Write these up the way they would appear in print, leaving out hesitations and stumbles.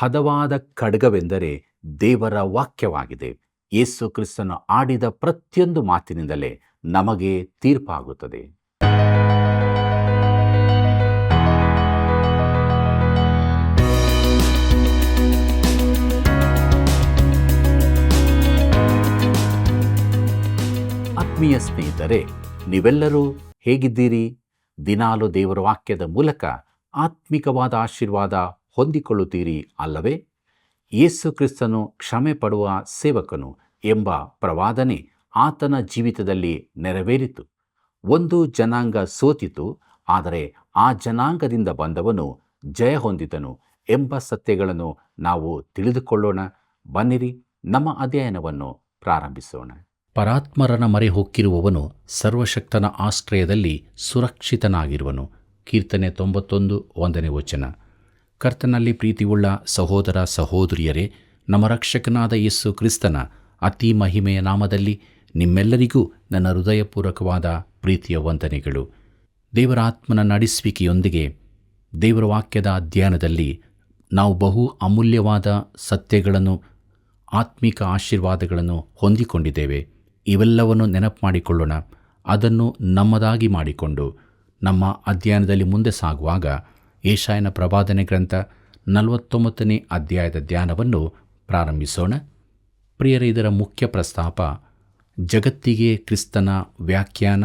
ಹದವಾದ ಖಡ್ಗವೆಂದರೆ ದೇವರ ವಾಕ್ಯವಾಗಿದೆ. ಯೇಸು ಕ್ರಿಸ್ತನು ಆಡಿದ ಪ್ರತಿಯೊಂದು ಮಾತಿನಿಂದಲೇ ನಮಗೆ ತೀರ್ಪಾಗುತ್ತದೆ. ಆತ್ಮೀಯ ಸ್ನೇಹಿತರೆ, ನೀವೆಲ್ಲರೂ ಹೇಗಿದ್ದೀರಿ? ದಿನಾಲು ದೇವರ ವಾಕ್ಯದ ಮೂಲಕ ಆತ್ಮಿಕವಾದ ಆಶೀರ್ವಾದ ಹೊಂದಿಕೊಳ್ಳುತ್ತೀರಿ ಅಲ್ಲವೇ? ಯೇಸು ಕ್ರಿಸ್ತನು ಕ್ಷಮೆ ಪಡುವ ಸೇವಕನು ಎಂಬ ಪ್ರವಾದನೆ ಆತನ ಜೀವಿತದಲ್ಲಿ ನೆರವೇರಿತು. ಒಂದು ಜನಾಂಗ ಸೋತಿತು, ಆದರೆ ಆ ಜನಾಂಗದಿಂದ ಬಂದವನು ಜಯ ಹೊಂದಿದನು ಎಂಬ ಸತ್ಯಗಳನ್ನು ನಾವು ತಿಳಿದುಕೊಳ್ಳೋಣ. ಬನ್ನಿರಿ, ನಮ್ಮ ಅಧ್ಯಯನವನ್ನು ಪ್ರಾರಂಭಿಸೋಣ. ಪರಾತ್ಮರನ ಮೊರೆ ಹೊಕ್ಕಿರುವವನು ಸರ್ವಶಕ್ತನ ಆಶ್ರಯದಲ್ಲಿ ಸುರಕ್ಷಿತನಾಗಿರುವನು. ಕೀರ್ತನೆ 91, 1ನೇ ವಚನ. ಕರ್ತನಲ್ಲಿ ಪ್ರೀತಿಯುಳ್ಳ ಸಹೋದರ ಸಹೋದರಿಯರೇ, ನಮ್ಮ ರಕ್ಷಕನಾದ ಯೇಸು ಕ್ರಿಸ್ತನ ಅತಿ ಮಹಿಮೆಯ ನಾಮದಲ್ಲಿ ನಿಮ್ಮೆಲ್ಲರಿಗೂ ನನ್ನ ಹೃದಯಪೂರ್ವಕವಾದ ಪ್ರೀತಿಯ ವಂದನೆಗಳು. ದೇವರ ಆತ್ಮನ ನಡೆಸುವಿಕೆಯೊಂದಿಗೆ ದೇವರ ವಾಕ್ಯದ ಅಧ್ಯಯನದಲ್ಲಿ ನಾವು ಬಹು ಅಮೂಲ್ಯವಾದ ಸತ್ಯಗಳನ್ನು, ಆತ್ಮಿಕ ಆಶೀರ್ವಾದಗಳನ್ನು ಹೊಂದಿಕೊಂಡಿದ್ದೇವೆ. ಇವೆಲ್ಲವನ್ನು ನೆನಪು ಮಾಡಿಕೊಳ್ಳೋಣ. ಅದನ್ನು ನಮ್ಮದಾಗಿ ಮಾಡಿಕೊಂಡು ನಮ್ಮ ಅಧ್ಯಯನದಲ್ಲಿ ಮುಂದೆ ಸಾಗುವಾಗ ಯೆಶಾಯನ ಪ್ರವಾದನೆ ಗ್ರಂಥ 49ನೇ ಅಧ್ಯಾಯದ ಧ್ಯಾನವನ್ನು ಪ್ರಾರಂಭಿಸೋಣ. ಪ್ರಿಯರೇ, ಇದರ ಮುಖ್ಯ ಪ್ರಸ್ತಾಪ ಜಗತ್ತಿಗೆ ಕ್ರಿಸ್ತನ ವ್ಯಾಖ್ಯಾನ,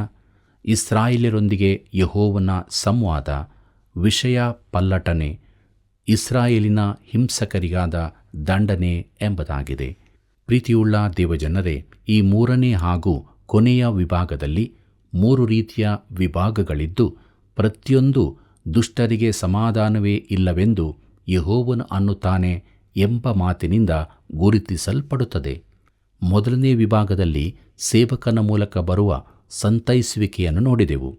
ಇಸ್ರಾಯೇಲ್ಯರೊಂದಿಗೆ ಯೆಹೋವನ ಸಂವಾದ, ವಿಷಯ ಪಲ್ಲಟನೆ, ಇಸ್ರಾಯೇಲಿನ ಹಿಂಸಕರಿಗಾದ ದಂಡನೆ ಎಂಬುದಾಗಿದೆ. ಪ್ರೀತಿಯುಳ್ಳ ದೇವಜನರೇ, ಈ ಮೂರನೇ ಹಾಗೂ ಕೊನೆಯ ವಿಭಾಗದಲ್ಲಿ 3 ರೀತಿಯ ವಿಭಾಗಗಳಿದ್ದು, ಪ್ರತಿಯೊಂದು ದುಷ್ಟರಿಗೆ ಸಮಾಧಾನವೇ ಇಲ್ಲವೆಂದು ಯೆಹೋವನು ಅನ್ನುತ್ತಾನೆ ಎಂಬ ಮಾತಿನಿಂದ ಗುರುತಿಸಲ್ಪಡುತ್ತದೆ. ಮೊದಲನೇ ವಿಭಾಗದಲ್ಲಿ ಸೇವಕನ ಮೂಲಕ ಬರುವ ಸಂತೈಸುವಿಕೆಯನ್ನು ನೋಡಿದೆವು.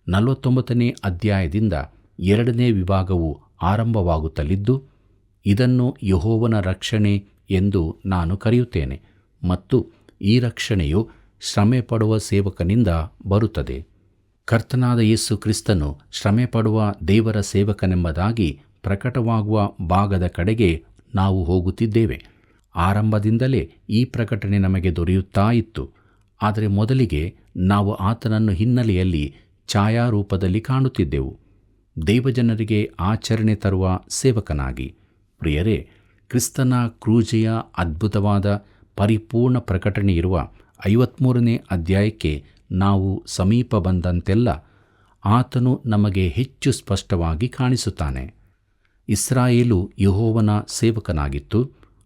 49ನೇ ಅಧ್ಯಾಯದಿಂದ 2ನೇ ವಿಭಾಗವು ಆರಂಭವಾಗುತ್ತಲಿದ್ದು, ಇದನ್ನು ಯೆಹೋವನ ರಕ್ಷಣೆ ಎಂದು ನಾನು ಕರೆಯುತ್ತೇನೆ ಮತ್ತು ಈ ರಕ್ಷಣೆಯು ಶ್ರಮೆ ಪಡುವ ಸೇವಕನಿಂದ ಬರುತ್ತದೆ. ಕರ್ತನಾದ ಯೇಸು ಕ್ರಿಸ್ತನು ಶ್ರಮೆ ಪಡುವ ದೇವರ ಸೇವಕನೆಂಬುದಾಗಿ ಪ್ರಕಟವಾಗುವ ಭಾಗದ ಕಡೆಗೆ ನಾವು ಹೋಗುತ್ತಿದ್ದೇವೆ. ಆರಂಭದಿಂದಲೇ ಈ ಪ್ರಕಟಣೆ ನಮಗೆ ದೊರೆಯುತ್ತಾ ಇತ್ತು. ಆದರೆ ಮೊದಲಿಗೆ ನಾವು ಆತನನ್ನು ಹಿನ್ನೆಲೆಯಲ್ಲಿ ಛಾಯಾರೂಪದಲ್ಲಿ ಕಾಣುತ್ತಿದ್ದೆವು, ದೇವಜನರಿಗೆ ಆಚರಣೆ ತರುವ ಸೇವಕನಾಗಿ. ಪ್ರಿಯರೇ, ಕ್ರಿಸ್ತನ ಕ್ರೂಜೆಯ ಅದ್ಭುತವಾದ ಪರಿಪೂರ್ಣ ಪ್ರಕಟಣೆ ಇರುವ 53ನೇ ಅಧ್ಯಾಯಕ್ಕೆ ನಾವು ಸಮೀಪ ಬಂದಂತೆಲ್ಲ ಆತನು ನಮಗೆ ಹೆಚ್ಚು ಸ್ಪಷ್ಟವಾಗಿ ಕಾಣಿಸುತ್ತಾನೆ. ಇಸ್ರಾಯೇಲು ಯೆಹೋವನ ಸೇವಕನಾಗಿತ್ತು,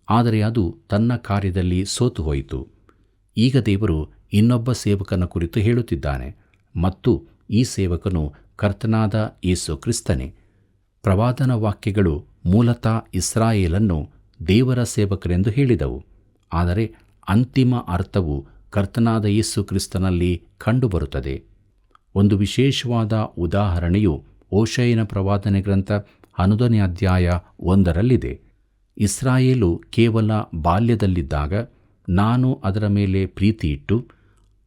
ಆದರೆ ಅದು ತನ್ನ ಕಾರ್ಯದಲ್ಲಿ ಸೋತು ಹೋಯಿತು. ಈಗ ದೇವರು ಇನ್ನೊಬ್ಬ ಸೇವಕನ ಕುರಿತು ಹೇಳುತ್ತಿದ್ದಾನೆ ಮತ್ತು ಈ ಸೇವಕನು ಕರ್ತನಾದ ಯೇಸು ಕ್ರಿಸ್ತನೇ. ಪ್ರವಾದನ ವಾಕ್ಯಗಳು ಮೂಲತಃ ಇಸ್ರಾಯೇಲನ್ನು ದೇವರ ಸೇವಕರೆಂದು ಹೇಳಿದವು, ಆದರೆ ಅಂತಿಮ ಅರ್ಥವು ಕರ್ತನಾದ ಯೇಸು ಕ್ರಿಸ್ತನಲ್ಲಿ ಕಂಡುಬರುತ್ತದೆ. ಒಂದು ವಿಶೇಷವಾದ ಉದಾಹರಣೆಯು ಹೋಶೇಯನ ಪ್ರವಾದನೆ ಗ್ರಂಥ 11ನೇ ಅಧ್ಯಾಯ 1ರಲ್ಲಿದೆ. ಇಸ್ರಾಯೇಲು ಕೇವಲ ಬಾಲ್ಯದಲ್ಲಿದ್ದಾಗ ನಾನು ಅದರ ಮೇಲೆ ಪ್ರೀತಿಯಿಟ್ಟು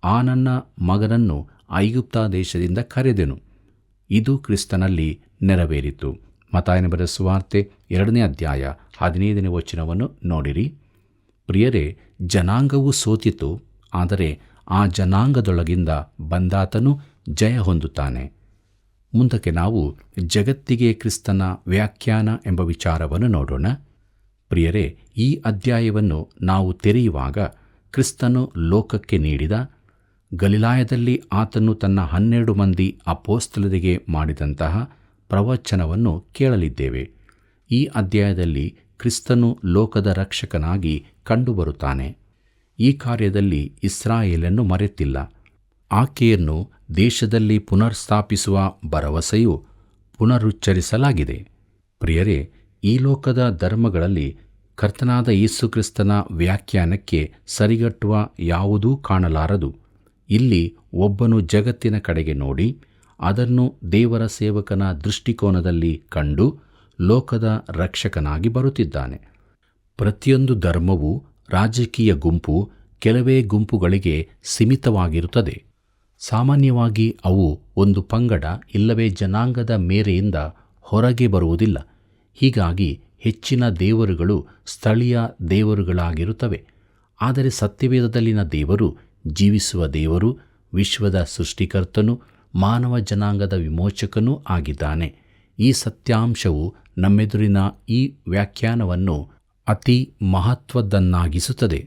ಆ ನನ್ನ ಮಗನನ್ನು ಐಗುಪ್ತ ದೇಶದಿಂದ ಕರೆದೆನು. ಇದು ಕ್ರಿಸ್ತನಲ್ಲಿ ನೆರವೇರಿತು. ಮತ್ತಾಯನ ಬರೆದ ಸುವಾರ್ತೆ 2ನೇ ಅಧ್ಯಾಯ 15ನೇ ವಚನವನ್ನು ನೋಡಿರಿ. ಪ್ರಿಯರೇ, ಜನಾಂಗವು ಸೋತಿತು, ಆದರೆ ಆ ಜನಾಂಗದೊಳಗಿಂದ ಬಂದಾತನು ಜಯ ಹೊಂದುತ್ತಾನೆ. ಮುಂದಕ್ಕೆ ನಾವು ಜಗತ್ತಿಗೆ ಕ್ರಿಸ್ತನ ವ್ಯಾಖ್ಯಾನ ಎಂಬ ವಿಚಾರವನ್ನು ನೋಡೋಣ. ಪ್ರಿಯರೇ, ಈ ಅಧ್ಯಾಯವನ್ನು ನಾವು ತೆರೆಯುವಾಗ ಕ್ರಿಸ್ತನು ಲೋಕಕ್ಕೆ ನೀಡಿದ, ಗಲಿಲಾಯದಲ್ಲಿ ಆತನು ತನ್ನ 12 ಮಂದಿ ಅಪೊಸ್ತಲರಿಗೆ ಮಾಡಿದಂತಹ ಪ್ರವಚನವನ್ನು ಕೇಳಲಿದ್ದೇವೆ. ಈ ಅಧ್ಯಾಯದಲ್ಲಿ ಕ್ರಿಸ್ತನು ಲೋಕದ ರಕ್ಷಕನಾಗಿ ಕಂಡುಬರುತ್ತಾನೆ. ಈ ಕಾರ್ಯದಲ್ಲಿ ಇಸ್ರಾಯೇಲನ್ನು ಮರೆತಿಲ್ಲ. ಆಕೆಯನ್ನು ದೇಶದಲ್ಲಿ ಪುನರ್ಸ್ಥಾಪಿಸುವ ಭರವಸೆಯು ಪುನರುಚ್ಚರಿಸಲಾಗಿದೆ. ಪ್ರಿಯರೇ, ಈ ಲೋಕದ ಧರ್ಮಗಳಲ್ಲಿ ಕರ್ತನಾದ ಯೇಸು ಕ್ರಿಸ್ತನ ವ್ಯಾಖ್ಯಾನಕ್ಕೆ ಸರಿಗಟ್ಟುವ ಯಾವುದೂ ಕಾಣಲಾರದು. ಇಲ್ಲಿ ಒಬ್ಬನು ಜಗತ್ತಿನ ಕಡೆಗೆ ನೋಡಿ ಅದನ್ನು ದೇವರ ಸೇವಕನ ದೃಷ್ಟಿಕೋನದಲ್ಲಿ ಕಂಡು ಲೋಕದ ರಕ್ಷಕನಾಗಿ ಬರುತ್ತಿದ್ದಾನೆ. ಪ್ರತಿಯೊಂದು ಧರ್ಮವು ರಾಜಕೀಯ ಗುಂಪು, ಕೆಲವೇ ಗುಂಪುಗಳಿಗೆ ಸೀಮಿತವಾಗಿರುತ್ತದೆ. ಸಾಮಾನ್ಯವಾಗಿ ಅವು ಒಂದು ಪಂಗಡ ಇಲ್ಲವೇ ಜನಾಂಗದ ಮೇರೆಯಿಂದ ಹೊರಗೆ ಬರುವುದಿಲ್ಲ. ಹೀಗಾಗಿ ಹೆಚ್ಚಿನ ದೇವರುಗಳು ಸ್ಥಳೀಯ ದೇವರುಗಳಾಗಿರುತ್ತವೆ. ಆದರೆ ಸತ್ಯವೇದದಲ್ಲಿನ ದೇವರು ಜೀವಿಸುವ ದೇವರು, ವಿಶ್ವದ ಸೃಷ್ಟಿಕರ್ತನು, ಮಾನವ ಜನಾಂಗದ ವಿಮೋಚಕನೂ ಆಗಿದ್ದಾನೆ. ಈ ಸತ್ಯಾಂಶವು ನಮ್ಮೆದುರಿನ ಈ ವ್ಯಾಖ್ಯಾನವನ್ನು ಅತಿ ಮಹತ್ವದನ್ನಾಗಿಸುತ್ತದೆ.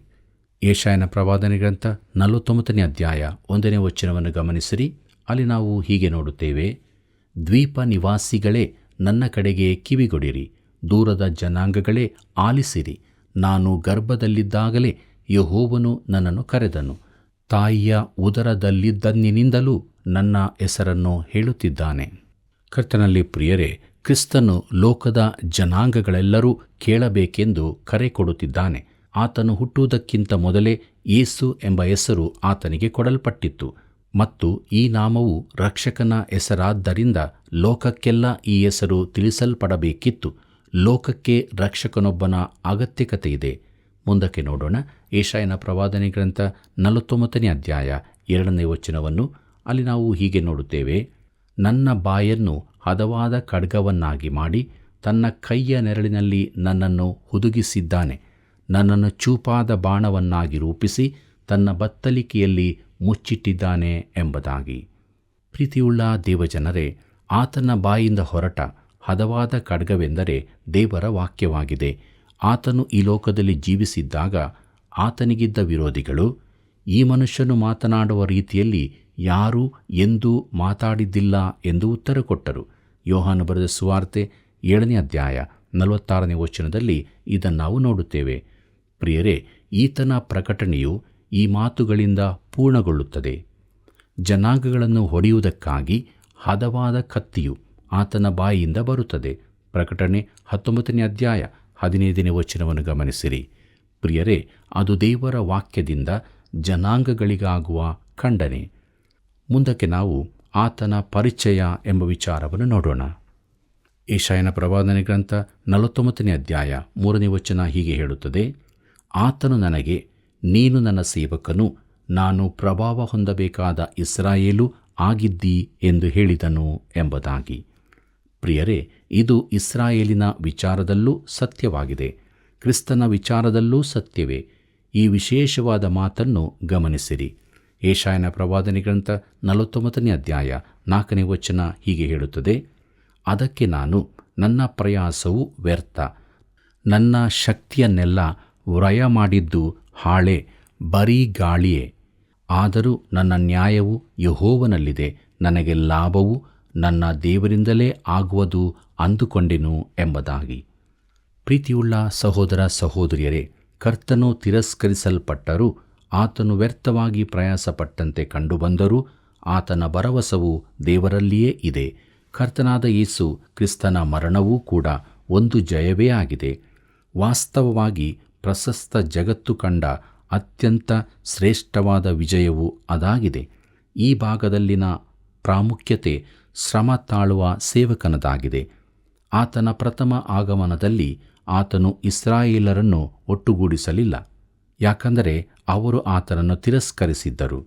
ಯೆಶಾಯನ ಪ್ರವಾದನೆ ಗ್ರಂಥ 49ನೇ ಅಧ್ಯಾಯ 1ನೇ ವಚನವನ್ನು ಗಮನಿಸಿರಿ. ಅಲ್ಲಿ ನಾವು ಹೀಗೆ ನೋಡುತ್ತೇವೆ: ದ್ವೀಪ ನಿವಾಸಿಗಳೇ, ನನ್ನ ಕಡೆಗೆ ಕಿವಿಗೊಡಿರಿ, ದೂರದ ಜನಾಂಗಗಳೇ ಆಲಿಸಿರಿ. ನಾನು ಗರ್ಭದಲ್ಲಿದ್ದಾಗಲೇ ಯೆಹೋವನು ನನ್ನನ್ನು ಕರೆದನು, ತಾಯಿಯ ಉದರದಲ್ಲಿದ್ದಂದಿನಿಂದಲೂ ನನ್ನ ಹೆಸರನ್ನು ಹೇಳುತ್ತಿದ್ದಾನೆ. ಕರ್ತನಲ್ಲಿ ಪ್ರಿಯರೇ, ಕ್ರಿಸ್ತನು ಲೋಕದ ಜನಾಂಗಗಳೆಲ್ಲರೂ ಕೇಳಬೇಕೆಂದು ಕರೆ ಕೊಡುತ್ತಿದ್ದಾನೆ. ಆತನು ಹುಟ್ಟುವುದಕ್ಕಿಂತ ಮೊದಲೇ ಯೇಸು ಎಂಬ ಹೆಸರು ಆತನಿಗೆ ಕೊಡಲ್ಪಟ್ಟಿತ್ತು ಮತ್ತು ಈ ನಾಮವು ರಕ್ಷಕನ ಹೆಸರಾದ್ದರಿಂದ ಲೋಕಕ್ಕೆಲ್ಲ ಈ ಹೆಸರು ತಿಳಿಸಲ್ಪಡಬೇಕಿತ್ತು. ಲೋಕಕ್ಕೆ ರಕ್ಷಕನೊಬ್ಬನ ಅಗತ್ಯಕತೆ ಇದೆ. ಮುಂದಕ್ಕೆ ನೋಡೋಣ. ಯೆಶಾಯನ ಪ್ರವಾದನೆ ಗ್ರಂಥ 49ನೇ ಅಧ್ಯಾಯ 2ನೇ ವಚನವನ್ನು. ಅಲ್ಲಿ ನಾವು ಹೀಗೆ ನೋಡುತ್ತೇವೆ: ನನ್ನ ಬಾಯನ್ನು ಹದವಾದ ಖಡ್ಗವನ್ನಾಗಿ ಮಾಡಿ ತನ್ನ ಕೈಯ ನೆರಳಿನಲ್ಲಿ ನನ್ನನ್ನು ಹುದುಗಿಸಿದ್ದಾನೆ. ನನ್ನನ್ನು ಚೂಪಾದ ಬಾಣವನ್ನಾಗಿ ರೂಪಿಸಿ ತನ್ನ ಬತ್ತಲಿಕೆಯಲ್ಲಿ ಮುಚ್ಚಿಟ್ಟಿದ್ದಾನೆ ಎಂಬುದಾಗಿ. ಪ್ರೀತಿಯುಳ್ಳ ದೇವಜನರೇ, ಆತನ ಬಾಯಿಂದ ಹೊರಟ ಹದವಾದ ಖಡ್ಗವೆಂದರೆ ದೇವರ ವಾಕ್ಯವಾಗಿದೆ. ಆತನು ಈ ಲೋಕದಲ್ಲಿ ಜೀವಿಸಿದ್ದಾಗ ಆತನಿಗಿದ್ದ ವಿರೋಧಿಗಳು, ಈ ಮನುಷ್ಯನು ಮಾತನಾಡುವ ರೀತಿಯಲ್ಲಿ ಯಾರೂ ಎಂದೂ ಮಾತಾಡಿದ್ದಿಲ್ಲ ಎಂದು ಉತ್ತರ ಕೊಟ್ಟರು. ಯೋಹಾನ ಬರೆದ ಸುವಾರ್ತೆ 7ನೇ ಅಧ್ಯಾಯ 46ನೇ ವಚನದಲ್ಲಿ ಇದನ್ನು ನಾವು ನೋಡುತ್ತೇವೆ. ಪ್ರಿಯರೇ, ಈತನ ಪ್ರಕಟಣೆಯು ಈ ಮಾತುಗಳಿಂದ ಪೂರ್ಣಗೊಳ್ಳುತ್ತದೆ. ಜನಾಂಗಗಳನ್ನು ಹೊಡೆಯುವುದಕ್ಕಾಗಿ ಹದವಾದ ಕತ್ತಿಯು ಆತನ ಬಾಯಿಯಿಂದ ಬರುತ್ತದೆ. ಪ್ರಕಟಣೆ 19ನೇ ಅಧ್ಯಾಯ 15ನೇ ವಚನವನ್ನು ಗಮನಿಸಿರಿ. ಪ್ರಿಯರೇ, ಅದು ದೇವರ ವಾಕ್ಯದಿಂದ ಜನಾಂಗಗಳಿಗಾಗುವ ಖಂಡನೆ. ಮುಂದಕ್ಕೆ ನಾವು ಆತನ ಪರಿಚಯ ಎಂಬ ವಿಚಾರವನ್ನು ನೋಡೋಣ. ಯೆಶಾಯನ ಪ್ರವಾದನೆ ಗ್ರಂಥ 49ನೇ ಅಧ್ಯಾಯ 3ನೇ ವಚನ ಹೀಗೆ ಹೇಳುತ್ತದೆ: ಆತನು ನನಗೆ, ನೀನು ನನ್ನ ಸೇವಕನು, ನಾನು ಪ್ರಭಾವ ಹೊಂದಬೇಕಾದ ಇಸ್ರಾಯೇಲು ಆಗಿದ್ದೀ ಎಂದು ಹೇಳಿದನು ಎಂಬುದಾಗಿ. ಪ್ರಿಯರೇ, ಇದು ಇಸ್ರಾಯೇಲಿನ ವಿಚಾರದಲ್ಲೂ ಸತ್ಯವಾಗಿದೆ, ಕ್ರಿಸ್ತನ ವಿಚಾರದಲ್ಲೂ ಸತ್ಯವೇ. ಈ ವಿಶೇಷವಾದ ಮಾತನ್ನು ಗಮನಿಸಿರಿ. ಯೆಶಾಯನ ಪ್ರವಾದನೆ ಗ್ರಂಥ 49ನೇ ಅಧ್ಯಾಯ 4ನೇ ವಚನ ಹೀಗೆ ಹೇಳುತ್ತದೆ: ಅದಕ್ಕೆ ನಾನು, ನನ್ನ ಪ್ರಯಾಸವು ವ್ಯರ್ಥ, ನನ್ನ ಶಕ್ತಿಯನ್ನೆಲ್ಲ ವ್ಯಯ ಮಾಡಿದ್ದು ಹಾಳೆ, ಬರೀ ಗಾಳಿಯೇ. ಆದರೂ ನನ್ನ ನ್ಯಾಯವು ಯೆಹೋವನಲ್ಲಿದೆ, ನನಗೆ ಲಾಭವು ನನ್ನ ದೇವರಿಂದಲೇ ಆಗುವುದು ಅಂದುಕೊಂಡೆನು ಎಂಬುದಾಗಿ. ಪ್ರೀತಿಯುಳ್ಳ ಸಹೋದರ ಸಹೋದರಿಯರೇ, ಕರ್ತನು ತಿರಸ್ಕರಿಸಲ್ಪಟ್ಟರೂ ಆತನು ವ್ಯರ್ಥವಾಗಿ ಪ್ರಯಾಸಪಟ್ಟಂತೆ ಕಂಡುಬಂದರೂ ಆತನ ಭರವಸವು ದೇವರಲ್ಲಿಯೇ ಇದೆ. ಕರ್ತನಾದ ಯೇಸು ಕ್ರಿಸ್ತನ ಮರಣವೂ ಕೂಡ ಒಂದು ಜಯವೇ ಆಗಿದೆ. ವಾಸ್ತವವಾಗಿ ಪ್ರಶಸ್ತ ಜಗತ್ತು ಕಂಡ ಅತ್ಯಂತ ಶ್ರೇಷ್ಠವಾದ ವಿಜಯವು ಅದಾಗಿದೆ. ಈ ಭಾಗದಲ್ಲಿನ ಪ್ರಾಮುಖ್ಯತೆ ಶ್ರಮ ತಾಳುವ ಸೇವಕನದಾಗಿದೆ. ಆತನ ಪ್ರಥಮ ಆಗಮನದಲ್ಲಿ ಆತನು ಇಸ್ರಾಯೇಲರನ್ನು ಒಟ್ಟುಗೂಡಿಸಲಿಲ್ಲ, ಯಾಕಂದರೆ ಅವರು ಆತನನ್ನು ತಿರಸ್ಕರಿಸಿದ್ದರು.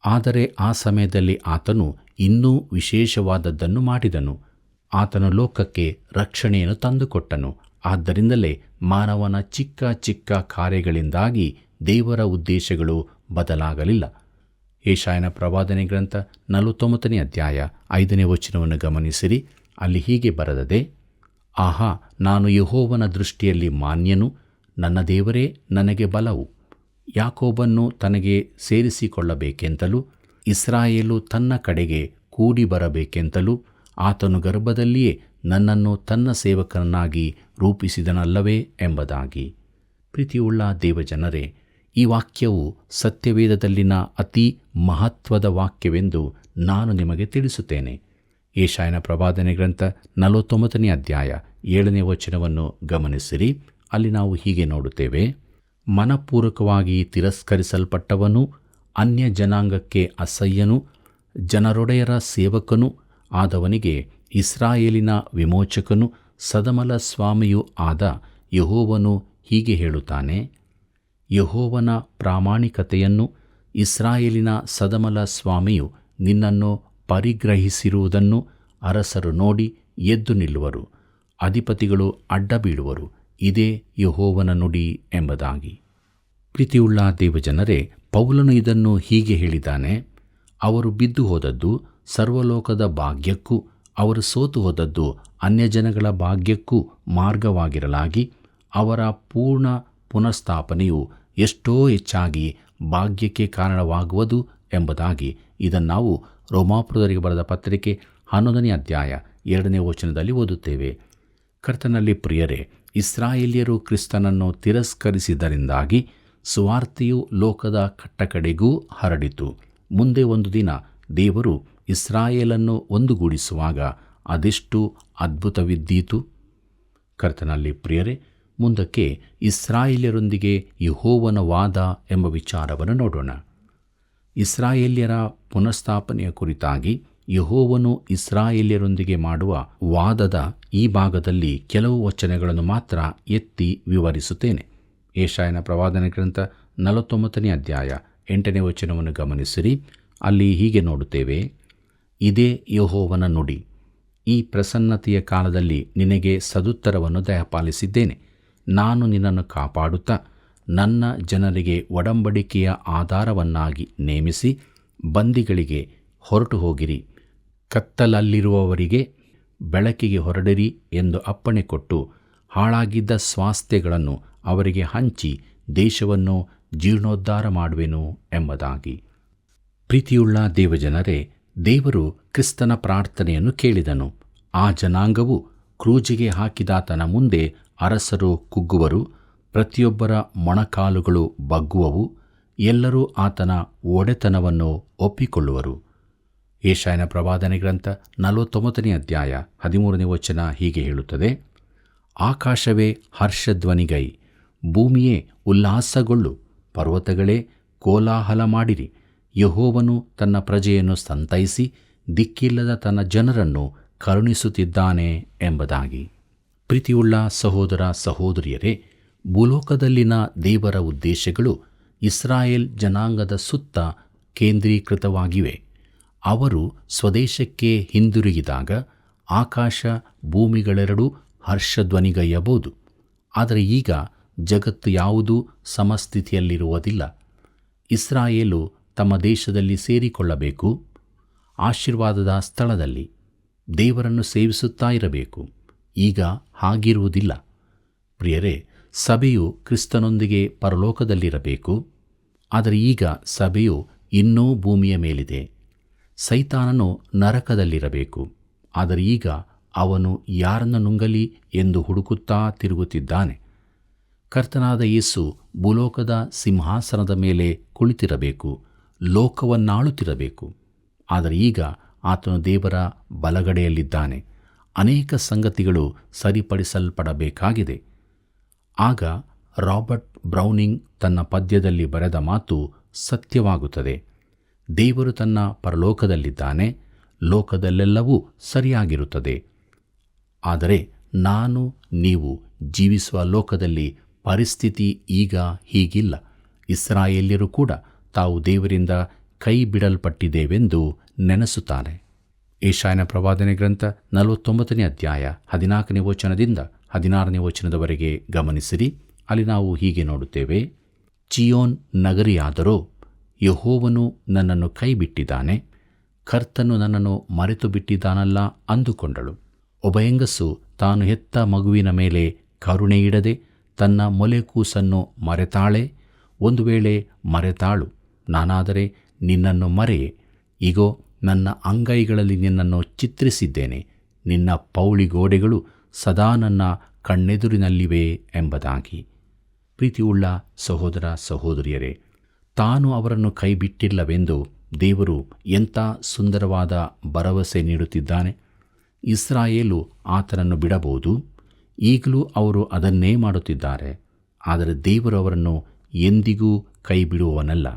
ಆದರೆ ಆ ಸಮಯದಲ್ಲಿ ಆತನು ಇನ್ನೂ ವಿಶೇಷವಾದದ್ದನ್ನು ಮಾಡಿದನು. ಆತನು ಲೋಕಕ್ಕೆ ರಕ್ಷಣೆಯನ್ನು ತಂದುಕೊಟ್ಟನು. ಆದ್ದರಿಂದಲೇ ಮಾನವನ ಚಿಕ್ಕ ಚಿಕ್ಕ ಕಾರ್ಯಗಳಿಂದಾಗಿ ದೇವರ ಉದ್ದೇಶಗಳು ಬದಲಾಗಲಿಲ್ಲ. ಯೆಶಾಯನ ಪ್ರವಾದನೆ ಗ್ರಂಥ 49ನೇ ಅಧ್ಯಾಯ 5ನೇ ವಚನವನ್ನು ಗಮನಿಸಿರಿ. ಅಲ್ಲಿ ಹೀಗೆ ಬರೆದದೆ: ಆಹಾ, ನಾನು ಯೆಹೋವನ ದೃಷ್ಟಿಯಲ್ಲಿ ಮಾನ್ಯನು, ನನ್ನ ದೇವರೇ ನನಗೆ ಬಲವು. ಯಾಕೋಬನ್ನು ತನಗೆ ಸೇರಿಸಿಕೊಳ್ಳಬೇಕೆಂತಲೂ ಇಸ್ರಾಯೇಲು ತನ್ನ ಕಡೆಗೆ ಕೂಡಿ ಬರಬೇಕೆಂತಲೂ ಆತನು ಗರ್ಭದಲ್ಲಿಯೇ ನನ್ನನ್ನು ತನ್ನ ಸೇವಕನನ್ನಾಗಿ ರೂಪಿಸಿದನಲ್ಲವೇ ಎಂಬುದಾಗಿ. ಪ್ರೀತಿಯುಳ್ಳ ದೇವಜನರೇ, ಈ ವಾಕ್ಯವು ಸತ್ಯವೇದದಲ್ಲಿನ ಅತಿ ಮಹತ್ವದ ವಾಕ್ಯವೆಂದು ನಾನು ನಿಮಗೆ ತಿಳಿಸುತ್ತೇನೆ. ಯೆಶಾಯನ ಪ್ರವಾದನೆ ಗ್ರಂಥ 49ನೇ ಅಧ್ಯಾಯ 7ನೇ ವಚನವನ್ನು ಗಮನಿಸಿರಿ. ಅಲ್ಲಿ ನಾವು ಹೀಗೆ ನೋಡುತ್ತೇವೆ: ಮನಪೂರ್ವಕವಾಗಿ ತಿರಸ್ಕರಿಸಲ್ಪಟ್ಟವನು, ಅನ್ಯ ಜನಾಂಗಕ್ಕೆ ಅಸಹ್ಯನು, ಜನರೊಡೆಯರ ಸೇವಕನು ಆದವನಿಗೆ ಇಸ್ರಾಯೇಲಿನ ವಿಮೋಚಕನು, ಸದಮಲ ಸ್ವಾಮಿಯೂ ಆದ ಯೆಹೋವನು ಹೀಗೆ ಹೇಳುತ್ತಾನೆ: ಯೆಹೋವನ ಪ್ರಾಮಾಣಿಕತೆಯನ್ನು, ಇಸ್ರಾಯೇಲಿನ ಸದಮಲ ಸ್ವಾಮಿಯು ನಿನ್ನನ್ನು ಪರಿಗ್ರಹಿಸಿರುವುದನ್ನು ಅರಸರು ನೋಡಿ ಎದ್ದು ನಿಲ್ಲುವರು, ಅಧಿಪತಿಗಳು ಅಡ್ಡ ಬೀಳುವರು, ಇದೇ ಯೆಹೋವನ ನುಡಿ ಎಂಬುದಾಗಿ. ಪ್ರೀತಿಯುಳ್ಳ ದೇವಜನರೇ, ಪೌಲನು ಇದನ್ನು ಹೀಗೆ ಹೇಳಿದ್ದಾನೆ: ಅವರು ಬಿದ್ದು ಹೋದದ್ದು ಸರ್ವಲೋಕದ ಭಾಗ್ಯಕ್ಕೂ ಅವರು ಸೋತು ಹೋದದ್ದು ಅನ್ಯಜನಗಳ ಭಾಗ್ಯಕ್ಕೂ ಮಾರ್ಗವಾಗಿರಲಾಗಿ ಅವರ ಪೂರ್ಣ ಪುನಃಸ್ಥಾಪನೆಯು ಎಷ್ಟೋ ಹೆಚ್ಚಾಗಿ ಭಾಗ್ಯಕ್ಕೆ ಕಾರಣವಾಗುವುದು ಎಂಬುದಾಗಿ. ಇದನ್ನು ನಾವು ರೋಮಾಪುರದವರಿಗೆ ಬರೆದ ಪತ್ರಿಕೆ 11ನೇ ಅಧ್ಯಾಯ 2ನೇ ವಚನದಲ್ಲಿ ಓದುತ್ತೇವೆ. ಕರ್ತನಲ್ಲಿ ಪ್ರಿಯರೇ, ಇಸ್ರಾಯೇಲ್ಯರು ಕ್ರಿಸ್ತನನ್ನು ತಿರಸ್ಕರಿಸಿದ್ದರಿಂದಾಗಿ ಸುವಾರ್ತೆಯು ಲೋಕದ ಕಟ್ಟಕಡೆಗೂ ಹರಡಿತು. ಮುಂದೆ ಒಂದು ದಿನ ದೇವರು ಇಸ್ರಾಯೇಲನ್ನು ಒಂದುಗೂಡಿಸುವಾಗ ಅದೆಷ್ಟು ಅದ್ಭುತವಿದ್ದೀತು. ಕರ್ತನಲ್ಲಿ ಪ್ರಿಯರೇ, ಮುಂದಕ್ಕೆ ಇಸ್ರಾಯೇಲ್ಯರೊಂದಿಗೆ ಯೆಹೋವನ ವಾದ ಎಂಬ ವಿಚಾರವನ್ನು ನೋಡೋಣ. ಇಸ್ರಾಯೇಲ್ಯರ ಪುನಃಸ್ಥಾಪನೆಯ ಕುರಿತಾಗಿ ಯೆಹೋವನು ಇಸ್ರಾಯೇಲ್ಯರೊಂದಿಗೆ ಮಾಡುವ ವಾದದ ಈ ಭಾಗದಲ್ಲಿ ಕೆಲವು ವಚನಗಳನ್ನು ಮಾತ್ರ ಎತ್ತಿ ವಿವರಿಸುತ್ತೇನೆ. ಯೆಶಾಯನ ಪ್ರವಾದನ ಗ್ರಂಥ 49ನೇ ಅಧ್ಯಾಯ 8ನೇ ವಚನವನ್ನು ಗಮನಿಸಿರಿ. ಅಲ್ಲಿ ಹೀಗೆ ನೋಡುತ್ತೇವೆ: ಇದೇ ಯೆಹೋವನ ನುಡಿ. ಈ ಪ್ರಸನ್ನತೆಯ ಕಾಲದಲ್ಲಿ ನಿನಗೆ ಸದುತ್ತರವನ್ನು ದಯಪಾಲಿಸಿದ್ದೇನೆ. ನಾನು ನಿನ್ನನ್ನು ಕಾಪಾಡುತ್ತಾ ನನ್ನ ಜನರಿಗೆ ಒಡಂಬಡಿಕೆಯ ಆಧಾರವನ್ನಾಗಿ ನೇಮಿಸಿ, ಬಂದಿಗಳಿಗೆ ಹೊರಟು ಹೋಗಿರಿ, ಕತ್ತಲಲ್ಲಿರುವವರಿಗೆ ಬೆಳಕಿಗೆ ಹೊರಡಿರಿ ಎಂದು ಅಪ್ಪಣೆ ಕೊಟ್ಟು, ಹಾಳಾಗಿದ್ದ ಸ್ವಾಸ್ಥ್ಯಗಳನ್ನು ಅವರಿಗೆ ಹಂಚಿ ದೇಶವನ್ನು ಜೀರ್ಣೋದ್ಧಾರ ಮಾಡುವೆನು ಎಂಬುದಾಗಿ. ಪ್ರೀತಿಯುಳ್ಳ ದೇವಜನರೇ, ದೇವರು ಕ್ರಿಸ್ತನ ಪ್ರಾರ್ಥನೆಯನ್ನು ಕೇಳಿದನು. ಆ ಜನಾಂಗವು ಕ್ರೂಜಿಗೆ ಹಾಕಿದಾತನ ಮುಂದೆ ಅರಸರು ಕುಗ್ಗುವರು, ಪ್ರತಿಯೊಬ್ಬರ ಮೊಣಕಾಲುಗಳು ಬಗ್ಗುವವು, ಎಲ್ಲರೂ ಆತನ ಒಡೆತನವನ್ನು ಒಪ್ಪಿಕೊಳ್ಳುವರು. ಯೆಶಾಯನ ಪ್ರವಾದನೆ ಗ್ರಂಥ 49ನೇ ಅಧ್ಯಾಯ 13ನೇ ವಚನ ಹೀಗೆ ಹೇಳುತ್ತದೆ: ಆಕಾಶವೇ ಹರ್ಷಧ್ವನಿಗೈ, ಭೂಮಿಯೇ ಉಲ್ಲಾಸಗೊಳ್ಳು, ಪರ್ವತಗಳೇ ಕೋಲಾಹಲ ಮಾಡಿರಿ. ಯೆಹೋವನು ತನ್ನ ಪ್ರಜೆಯನ್ನು ಸಂತೈಸಿ ದಿಕ್ಕಿಲ್ಲದ ತನ್ನ ಜನರನ್ನು ಕರುಣಿಸುತ್ತಿದ್ದಾನೆ ಎಂಬುದಾಗಿ. ಪ್ರೀತಿಯುಳ್ಳ ಸಹೋದರ ಸಹೋದರಿಯರೇ, ಭೂಲೋಕದಲ್ಲಿನ ದೇವರ ಉದ್ದೇಶಗಳು ಇಸ್ರಾಯೇಲ್ ಜನಾಂಗದ ಸುತ್ತ ಕೇಂದ್ರೀಕೃತವಾಗಿವೆ. ಅವರು ಸ್ವದೇಶಕ್ಕೆ ಹಿಂದಿರುಗಿದಾಗ ಆಕಾಶ ಭೂಮಿಗಳೆರಡೂ ಹರ್ಷಧ್ವನಿಗೈಯಬಹುದು. ಆದರೆ ಈಗ ಜಗತ್ತು ಯಾವುದೂ ಸಮಸ್ಥಿತಿಯಲ್ಲಿರುವುದಿಲ್ಲ. ಇಸ್ರಾಯೇಲು ತಮ್ಮ ದೇಶದಲ್ಲಿ ಸೇರಿಕೊಳ್ಳಬೇಕು, ಆಶೀರ್ವಾದದ ಸ್ಥಳದಲ್ಲಿ ದೇವರನ್ನು ಸೇವಿಸುತ್ತಾ ಇರಬೇಕು. ಈಗ ಹಾಗಿರುವುದಿಲ್ಲ. ಪ್ರಿಯರೇ, ಸಭೆಯು ಕ್ರಿಸ್ತನೊಂದಿಗೆ ಪರಲೋಕದಲ್ಲಿರಬೇಕು. ಆದರೆ ಈಗ ಸಭೆಯು ಇನ್ನೂ ಭೂಮಿಯ ಮೇಲಿದೆ. ಸೈತಾನನು ನರಕದಲ್ಲಿರಬೇಕು. ಆದರೆ ಈಗ ಅವನು ಯಾರನ್ನು ನುಂಗಲಿ ಎಂದು ಹುಡುಕುತ್ತಾ ತಿರುಗುತ್ತಿದ್ದಾನೆ. ಕರ್ತನಾದ ಯೇಸು ಭೂಲೋಕದ ಸಿಂಹಾಸನದ ಮೇಲೆ ಕುಳಿತಿರಬೇಕು, ಲೋಕವನ್ನಾಳುತ್ತಿರಬೇಕು. ಆದರೆ ಈಗ ಆತನು ದೇವರ ಬಲಗಡೆಯಲ್ಲಿದ್ದಾನೆ. ಅನೇಕ ಸಂಗತಿಗಳು ಸರಿಪಡಿಸಲ್ಪಡಬೇಕಾಗಿದೆ. ಆಗ ರಾಬರ್ಟ್ ಬ್ರೌನಿಂಗ್ ತನ್ನ ಪದ್ಯದಲ್ಲಿ ಬರೆದ ಮಾತು ಸತ್ಯವಾಗುತ್ತದೆ: ದೇವರು ತನ್ನ ಪರಲೋಕದಲ್ಲಿದ್ದಾನೆ, ಲೋಕದಲ್ಲೆಲ್ಲವೂ ಸರಿಯಾಗಿರುತ್ತದೆ. ಆದರೆ ನಾನು ನೀವು ಜೀವಿಸುವ ಲೋಕದಲ್ಲಿ ಪರಿಸ್ಥಿತಿ ಈಗ ಹೀಗಿಲ್ಲ. ಇಸ್ರಾಯೇಲ್ಯರು ಕೂಡ ತಾವು ದೇವರಿಂದ ಕೈ ಬಿಡಲ್ಪಟ್ಟಿದ್ದೇವೆಂದು ನೆನೆಸುತ್ತಾರೆ. ಯೆಶಾಯನ ಪ್ರವಾದನೆ ಗ್ರಂಥ 49ನೇ ಅಧ್ಯಾಯ 14ನೇ ವಚನದಿಂದ 16ನೇ ವಚನದವರೆಗೆ ಗಮನಿಸಿರಿ. ಅಲ್ಲಿ ನಾವು ಹೀಗೆ ನೋಡುತ್ತೇವೆ: ಚಿಯೋನ್ ನಗರಿಯಾದರೋ, ಯೆಹೋವನು ನನ್ನನ್ನು ಕೈ ಬಿಟ್ಟಿದ್ದಾನೆ, ಕರ್ತನು ನನ್ನನ್ನು ಮರೆತು ಬಿಟ್ಟಿದ್ದಾನಲ್ಲ ಅಂದುಕೊಂಡಳು. ಒಬ್ಬ ಹೆಂಗಸು ತಾನು ಹೆತ್ತ ಮಗುವಿನ ಮೇಲೆ ಕರುಣೆಯಿಡದೆ ತನ್ನ ಮೊಲೆಕೂಸನ್ನು ಮರೆತಾಳೆ. ಒಂದು ವೇಳೆ ಮರೆತಾಳು, ನಾನಾದರೆ ನಿನ್ನನ್ನು ಮರೆಯೆ. ಇಗೋ, ನನ್ನ ಅಂಗೈಗಳಲ್ಲಿ ನಿನ್ನನ್ನು ಚಿತ್ರಿಸಿದ್ದೇನೆ, ನಿನ್ನ ಪೌಳಿಗೋಡೆಗಳು ಸದಾ ನನ್ನ ಕಣ್ಣೆದುರಿನಲ್ಲಿವೆ ಎಂಬುದಾಗಿ. ಪ್ರೀತಿಯುಳ್ಳ ಸಹೋದರ ಸಹೋದರಿಯರೇ, ತಾನು ಅವರನ್ನು ಕೈಬಿಟ್ಟಿಲ್ಲವೆಂದು ದೇವರು ಎಂಥ ಸುಂದರವಾದ ಭರವಸೆ ನೀಡುತ್ತಿದ್ದಾನೆ. ಇಸ್ರಾಯೇಲು ಆತನನ್ನು ಬಿಡಬಹುದು. ಈಗಲೂ ಅವರು ಅದನ್ನೇ ಮಾಡುತ್ತಿದ್ದಾರೆ. ಆದರೆ ದೇವರು ಅವರನ್ನು ಎಂದಿಗೂ ಕೈ ಬಿಡುವವನಲ್ಲ.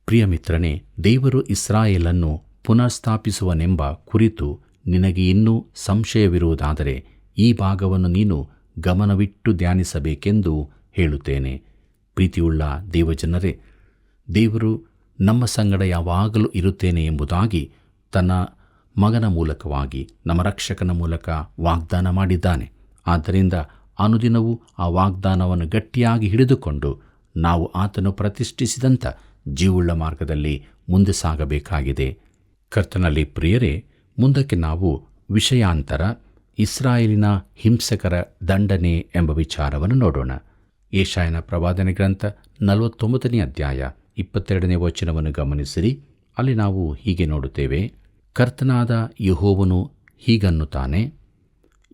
ಪ್ರಿಯ ಮಿತ್ರನೇ, ದೇವರು ಇಸ್ರಾಯೇಲನ್ನು ಪುನಃಸ್ಥಾಪಿಸುವನೆಂಬ ಕುರಿತು ನಿನಗೆ ಇನ್ನೂ ಸಂಶಯವಿರುವುದಾದರೆ ಈ ಭಾಗವನ್ನು ನೀನು ಗಮನವಿಟ್ಟು ಧ್ಯಾನಿಸಬೇಕೆಂದು ಹೇಳುತ್ತೇನೆ. ಪ್ರೀತಿಯುಳ್ಳ ದೇವಜನರೇ, ದೇವರು ನಮ್ಮ ಸಂಗಡ ಯಾವಾಗಲೂ ಇರುತ್ತೇನೆ ಎಂಬುದಾಗಿ ತನ್ನ ಮಗನ ಮೂಲಕವಾಗಿ ನಮ್ಮ ರಕ್ಷಕನ ಮೂಲಕ ವಾಗ್ದಾನ ಮಾಡಿದ್ದಾನೆ. ಆದ್ದರಿಂದ ಅನುದಿನವೂ ಆ ವಾಗ್ದಾನವನ್ನು ಗಟ್ಟಿಯಾಗಿ ಹಿಡಿದುಕೊಂಡು ನಾವು ಆತನು ಪ್ರತಿಷ್ಠಿಸಿದಂಥ ಜೀವುಳ್ಳ ಮಾರ್ಗದಲ್ಲಿ ಮುಂದೆ ಸಾಗಬೇಕಾಗಿದೆ. ಕರ್ತನಲ್ಲಿ ಪ್ರಿಯರೇ, ಮುಂದಕ್ಕೆ ನಾವು ವಿಷಯಾಂತರ ಇಸ್ರಾಯೇಲಿನ ಹಿಂಸಕರ ದಂಡನೆ ಎಂಬ ವಿಚಾರವನ್ನು ನೋಡೋಣ. ಯೆಶಾಯನ ಪ್ರವಾದನೆ ಗ್ರಂಥ 49ನೇ ಅಧ್ಯಾಯ 22ನೇ ವಚನವನ್ನು ಗಮನಿಸಿರಿ. ಅಲ್ಲಿ ನಾವು ಹೀಗೆ ನೋಡುತ್ತೇವೆ, ಕರ್ತನಾದ ಯೆಹೋವನು ಹೀಗನ್ನುತ್ತಾನೆ,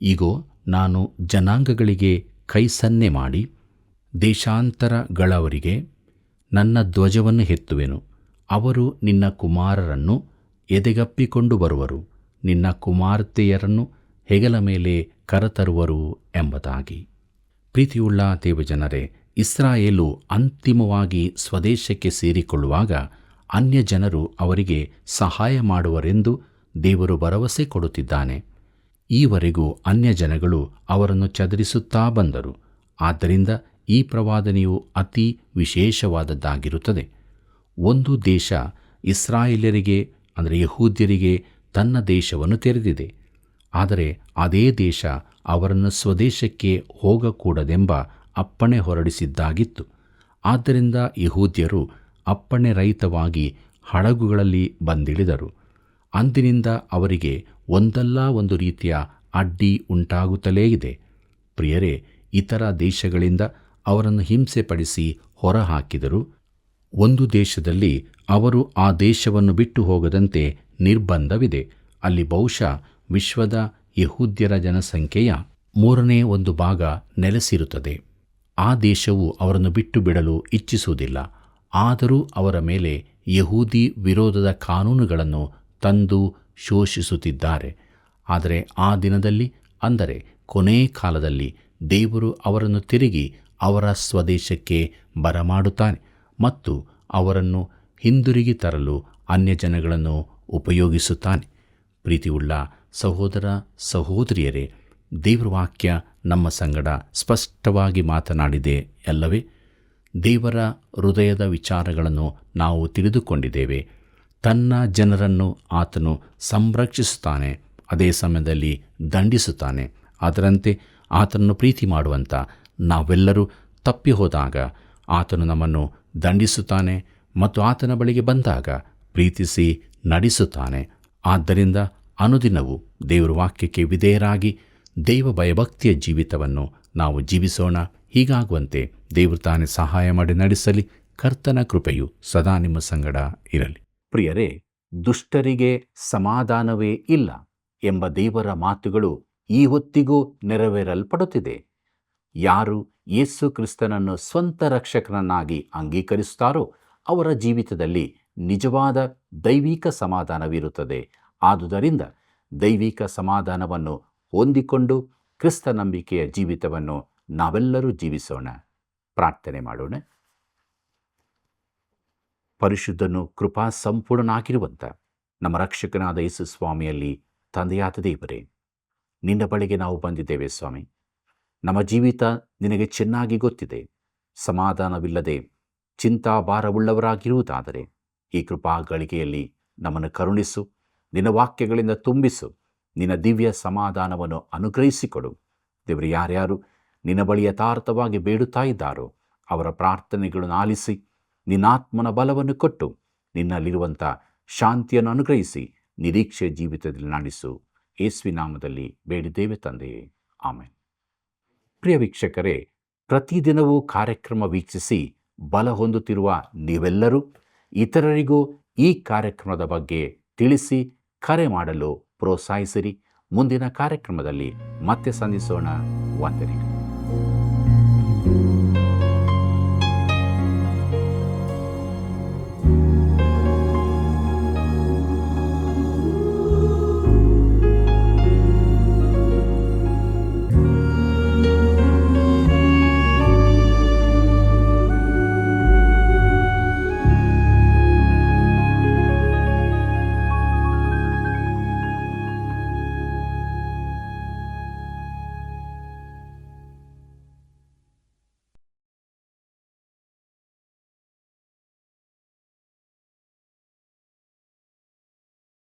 ಇಗೋ, ನಾನು ಜನಾಂಗಗಳಿಗೆ ಕೈ ಸನ್ನೆ ಮಾಡಿ ದೇಶಾಂತರಗಳವರಿಗೆ ನನ್ನ ಧ್ವಜವನ್ನು ಎತ್ತುವೆನು. ಅವರು ನಿನ್ನ ಕುಮಾರರನ್ನು ಎದೆಗಪ್ಪಿಕೊಂಡು ಬರುವರು, ನಿನ್ನ ಕುಮಾರ್ತೆಯರನ್ನು ಹೆಗಲ ಮೇಲೆ ಕರತರುವರು ಎಂಬುದಾಗಿ. ಪ್ರೀತಿಯುಳ್ಳ ದೇವಜನರೇ, ಇಸ್ರಾಯೇಲು ಅಂತಿಮವಾಗಿ ಸ್ವದೇಶಕ್ಕೆ ಸೇರಿಕೊಳ್ಳುವಾಗ ಅನ್ಯ ಜನರು ಅವರಿಗೆ ಸಹಾಯ ಮಾಡುವರೆಂದು ದೇವರು ಭರವಸೆ ಕೊಡುತ್ತಿದ್ದಾನೆ. ಈವರೆಗೂ ಅನ್ಯ ಜನಗಳು ಅವರನ್ನು ಚದರಿಸುತ್ತಾ ಬಂದರು. ಆದ್ದರಿಂದ ಈ ಪ್ರವಾದನೆಯು ಅತಿ ವಿಶೇಷವಾದದ್ದಾಗಿರುತ್ತದೆ. ಒಂದು ದೇಶ ಇಸ್ರಾಯೇಲರಿಗೆ ಅಂದರೆ ಯಹೂದ್ಯರಿಗೆ ತನ್ನ ದೇಶವನ್ನು ತೆರೆದಿದೆ. ಆದರೆ ಅದೇ ದೇಶ ಅವರನ್ನು ಸ್ವದೇಶಕ್ಕೆ ಹೋಗಕೂಡದೆಂಬ ಅಪ್ಪಣೆ ಹೊರಡಿಸಿದ್ದಾಗಿತ್ತು. ಆದ್ದರಿಂದ ಯಹೂದ್ಯರು ಅಪ್ಪಣೆ ರಹಿತವಾಗಿ ಹಡಗುಗಳಲ್ಲಿ ಬಂದಿಳಿದರು. ಅಂದಿನಿಂದ ಅವರಿಗೆ ಒಂದಲ್ಲ ಒಂದು ರೀತಿಯ ಅಡ್ಡಿ ಉಂಟಾಗುತ್ತಲೇ ಇದೆ. ಪ್ರಿಯರೇ, ಇತರ ದೇಶಗಳಿಂದ ಅವರನ್ನು ಹಿಂಸೆಪಡಿಸಿ ಹೊರಹಾಕಿದರು. ಒಂದು ದೇಶದಲ್ಲಿ ಅವರು ಆ ದೇಶವನ್ನು ಬಿಟ್ಟು ಹೋಗದಂತೆ ನಿರ್ಬಂಧವಿದೆ. ಅಲ್ಲಿ ಬಹುಶಃ ವಿಶ್ವದ ಯಹೂದ್ಯರ ಜನಸಂಖ್ಯೆಯ 1/3 ಭಾಗ ನೆಲೆಸಿರುತ್ತದೆ. ಆ ದೇಶವು ಅವರನ್ನು ಬಿಟ್ಟು ಬಿಡಲು ಇಚ್ಛಿಸುವುದಿಲ್ಲ. ಆದರೂ ಅವರ ಮೇಲೆ ಯಹೂದಿ ವಿರೋಧದ ಕಾನೂನುಗಳನ್ನು ತಂದು ಶೋಷಿಸುತ್ತಿದ್ದಾರೆ. ಆದರೆ ಆ ದಿನದಲ್ಲಿ, ಅಂದರೆ ಕೊನೆ ಕಾಲದಲ್ಲಿ, ದೇವರು ಅವರನ್ನು ತಿರುಗಿ ಅವರ ಸ್ವದೇಶಕ್ಕೆ ಬರಮಾಡುತ್ತಾನೆ ಮತ್ತು ಅವರನ್ನು ಹಿಂದಿರುಗಿ ತರಲು ಅನ್ಯಜನಗಳನ್ನು ಉಪಯೋಗಿಸುತ್ತಾನೆ. ಪ್ರೀತಿಯುಳ್ಳ ಸಹೋದರ ಸಹೋದರಿಯರೇ, ದೇವರ ವಾಕ್ಯ ನಮ್ಮ ಸಂಗಡ ಸ್ಪಷ್ಟವಾಗಿ ಮಾತನಾಡಿದೆ ಅಲ್ಲವೇ? ದೇವರ ಹೃದಯದ ವಿಚಾರಗಳನ್ನು ನಾವು ತಿಳಿದುಕೊಂಡಿದ್ದೇವೆ. ತನ್ನ ಜನರನ್ನು ಆತನು ಸಂರಕ್ಷಿಸುತ್ತಾನೆ, ಅದೇ ಸಮಯದಲ್ಲಿ ದಂಡಿಸುತ್ತಾನೆ. ಅದರಂತೆ ಆತನನ್ನು ಪ್ರೀತಿ ಮಾಡುವಂಥ ನಾವೆಲ್ಲರೂ ತಪ್ಪಿ ಹೋದಾಗ ಆತನು ನಮ್ಮನ್ನು ದಂಡಿಸುತ್ತಾನೆ ಮತ್ತು ಆತನ ಬಳಿಗೆ ಬಂದಾಗ ಪ್ರೀತಿಸಿ ನಡೆಸುತ್ತಾನೆ. ಆದ್ದರಿಂದ ಅನುದಿನವೂ ದೇವರ ವಾಕ್ಯಕ್ಕೆ ವಿಧೇಯರಾಗಿ ದೈವ ಭಯಭಕ್ತಿಯ ಜೀವಿತವನ್ನು ನಾವು ಜೀವಿಸೋಣ. ಹೀಗಾಗುವಂತೆ ದೇವರು ತಾನೇ ಸಹಾಯ ಮಾಡಿ ನಡೆಸಲಿ. ಕರ್ತನ ಕೃಪೆಯು ಸದಾ ನಿಮ್ಮ ಸಂಗಡ ಇರಲಿ. ಪ್ರಿಯರೇ, ದುಷ್ಟರಿಗೆ ಸಮಾಧಾನವೇ ಇಲ್ಲ ಎಂಬ ದೇವರ ಮಾತುಗಳು ಈ ಹೊತ್ತಿಗೂ ನೆರವೇರಲ್ಪಡುತ್ತಿದೆ. ಯಾರು ಯೇಸು ಕ್ರಿಸ್ತನನ್ನು ಸ್ವಂತ ರಕ್ಷಕನನ್ನಾಗಿ ಅಂಗೀಕರಿಸುತ್ತಾರೋ ಅವರ ಜೀವಿತದಲ್ಲಿ ನಿಜವಾದ ದೈವಿಕ ಸಮಾಧಾನವಿರುತ್ತದೆ. ಆದುದರಿಂದ ದೈವಿಕ ಸಮಾಧಾನವನ್ನು ಹೊಂದಿಕೊಂಡು ಕ್ರಿಸ್ತ ನಂಬಿಕೆಯ ಜೀವಿತವನ್ನು ನಾವೆಲ್ಲರೂ ಜೀವಿಸೋಣ. ಪ್ರಾರ್ಥನೆ ಮಾಡೋಣ. ಪರಿಶುದ್ಧನು ಕೃಪಾ ಸಂಪೂರ್ಣನಾಗಿರುವಂಥ ನಮ್ಮ ರಕ್ಷಕನಾದ ಯೇಸು ಸ್ವಾಮಿಯಲ್ಲಿ ತಂದೆಯಾದ ದೇವರೇ, ನಿನ್ನ ಬಳಿಗೆ ನಾವು ಬಂದಿದ್ದೇವೆ ಸ್ವಾಮಿ. ನಮ್ಮ ಜೀವಿತ ನಿನಗೆ ಚೆನ್ನಾಗಿ ಗೊತ್ತಿದೆ. ಸಮಾಧಾನವಿಲ್ಲದೆ ಚಿಂತಾಭಾರವುಳ್ಳವರಾಗಿರುವುದಾದರೆ ಈ ಕೃಪಾ ಗಳಿಗೆಯಲ್ಲಿ ನಮ್ಮನ್ನು ಕರುಣಿಸು. ನಿನ್ನ ವಾಕ್ಯಗಳಿಂದ ತುಂಬಿಸು. ನಿನ್ನ ದಿವ್ಯ ಸಮಾಧಾನವನ್ನು ಅನುಗ್ರಹಿಸಿಕೊಡು. ದೇವರು, ಯಾರ್ಯಾರು ನಿನ್ನ ಬಳಿ ಯಥಾರ್ಥವಾಗಿ ಬೇಡುತ್ತಾ ಇದ್ದಾರೋ ಅವರ ಪ್ರಾರ್ಥನೆಗಳನ್ನು ಆಲಿಸಿ ನಿನ್ನಾತ್ಮನ ಬಲವನ್ನು ಕೊಟ್ಟು ನಿನ್ನಲ್ಲಿರುವಂಥ ಶಾಂತಿಯನ್ನು ಅನುಗ್ರಹಿಸಿ ನಿರೀಕ್ಷೆ ಜೀವಿತದಲ್ಲಿ ನಡೆಸು. ಯೇಸುವಿನ ನಾಮದಲ್ಲಿ ಬೇಡಿದ್ದೇವೆ ತಂದೆಯೇ, ಆಮೆನ್. ಪ್ರಿಯ ವೀಕ್ಷಕರೇ, ಪ್ರತಿದಿನವೂ ಕಾರ್ಯಕ್ರಮ ವೀಕ್ಷಿಸಿ ಬಲ ಹೊಂದುತ್ತಿರುವ ನೀವೆಲ್ಲರೂ ಇತರರಿಗೂ ಈ ಕಾರ್ಯಕ್ರಮದ ಬಗ್ಗೆ ತಿಳಿಸಿ ಕರೆ ಮಾಡಲು ಪ್ರೋತ್ಸಾಹಿಸಿರಿ. ಮುಂದಿನ ಕಾರ್ಯಕ್ರಮದಲ್ಲಿ ಮತ್ತೆ ಸಂಧಿಸೋಣ. ವಂದನೆಗಳು.